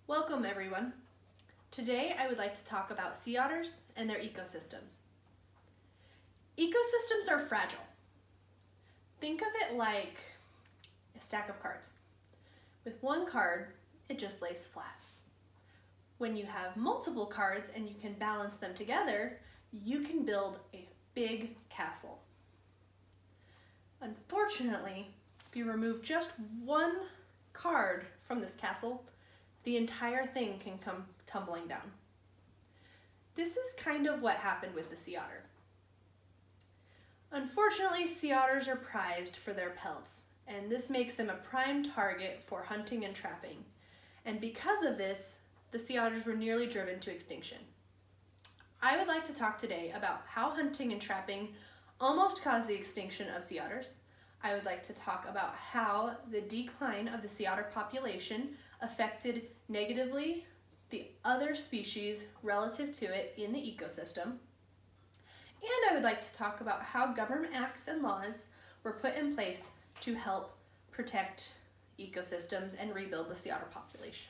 Welcome everyone. Today I would like to talk about sea otters and their ecosystems. Ecosystems are fragile. Think of it like a stack of cards. With one card, it just lays flat. When you have multiple cards and you can balance them together, you can build a big castle. Unfortunately, if you remove just one card from this castle, the entire thing can come tumbling down. This is kind of what happened with the sea otter. Unfortunately, sea otters are prized for their pelts, and this makes them a prime target for hunting and trapping. And because of this, the sea otters were nearly driven to extinction. I would like to talk today about how hunting and trapping almost caused the extinction of sea otters. I would like to talk about how the decline of the sea otter population affected negatively the other species relative to it in the ecosystem. And I would like to talk about how government acts and laws were put in place to help protect ecosystems and rebuild the sea otter population.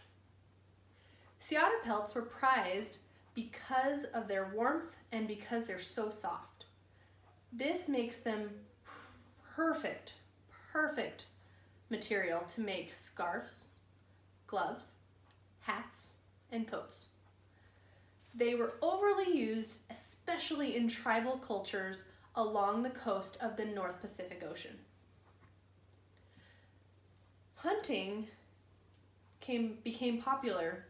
Sea otter pelts were prized because of their warmth and because they're so soft. This makes them perfect material to make scarves, gloves, hats, and coats. They were overly used, especially in tribal cultures along the coast of the North Pacific Ocean. Hunting became popular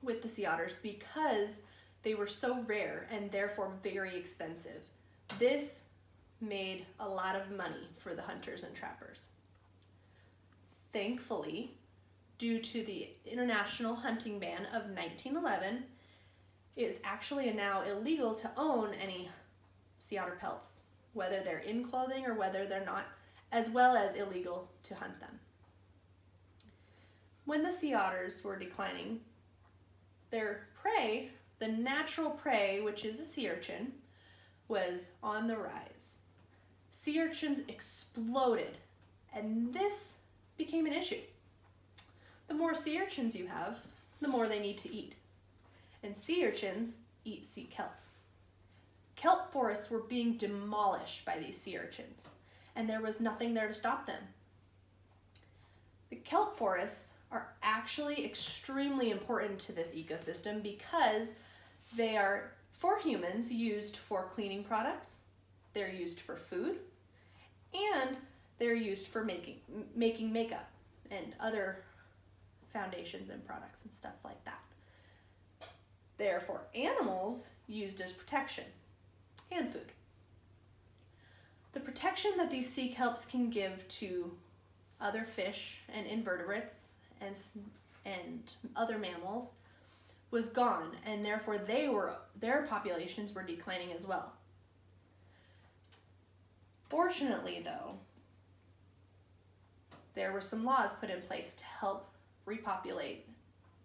with the sea otters because they were so rare and therefore very expensive. This made a lot of money for the hunters and trappers. Thankfully, due to the international hunting ban of 1911, it is actually now illegal to own any sea otter pelts, whether they're in clothing or whether they're not, as well as illegal to hunt them. When the sea otters were declining, their prey, the natural prey, which is a sea urchin, was on the rise. Sea urchins exploded, and this became an issue. The more sea urchins you have, the more they need to eat. And sea urchins eat sea kelp. Kelp forests were being demolished by these sea urchins, and there was nothing there to stop them. The kelp forests are actually extremely important to this ecosystem because they are, for humans, used for cleaning products, they're used for food, and they're used for making makeup and other foundations and products and stuff like that. They're for animals used as protection and food. The protection that these sea kelps can give to other fish and invertebrates and other mammals was gone, and therefore their populations were declining as well. Fortunately, though, there were some laws put in place to help repopulate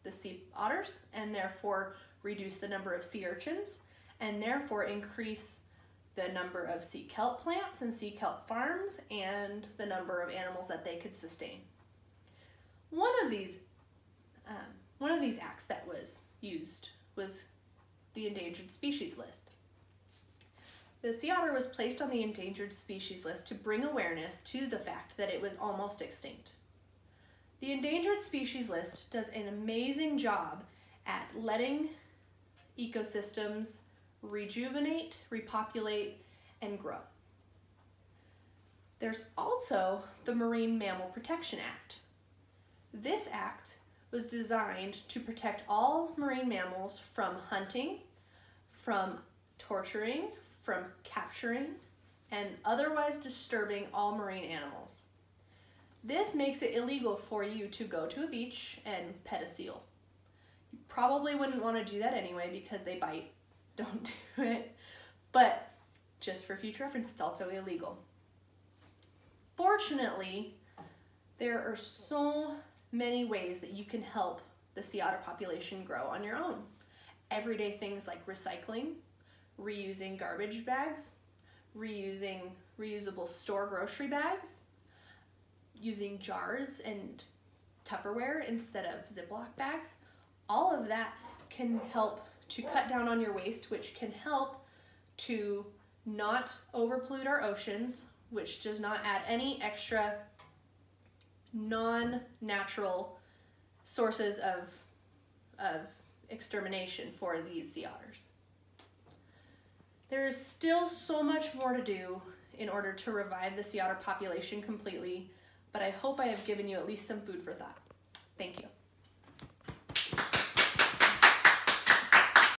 the sea otters and therefore reduce the number of sea urchins and therefore increase the number of sea kelp plants and sea kelp farms and the number of animals that they could sustain. One of these acts that was used was the endangered species list. The sea otter was placed on the endangered species list to bring awareness to the fact that it was almost extinct. The endangered species list does an amazing job at letting ecosystems rejuvenate, repopulate, and grow. There's also the Marine Mammal Protection Act. This act was designed to protect all marine mammals from hunting, from torturing, from capturing, and otherwise disturbing all marine animals. This makes it illegal for you to go to a beach and pet a seal. You probably wouldn't want to do that anyway because they bite. Don't do it. But just for future reference, it's also illegal. Fortunately, there are so many ways that you can help the sea otter population grow on your own. Everyday things like recycling, reusing garbage bags, reusing reusable store grocery bags, using jars and Tupperware instead of Ziploc bags. all of that can help to cut down on your waste, which can help to not overpollute our oceans, which does not add any extra non-natural sources of extermination for these sea otters. There is still so much more to do in order to revive the sea otter population completely, but I hope I have given you at least some food for thought. Thank you.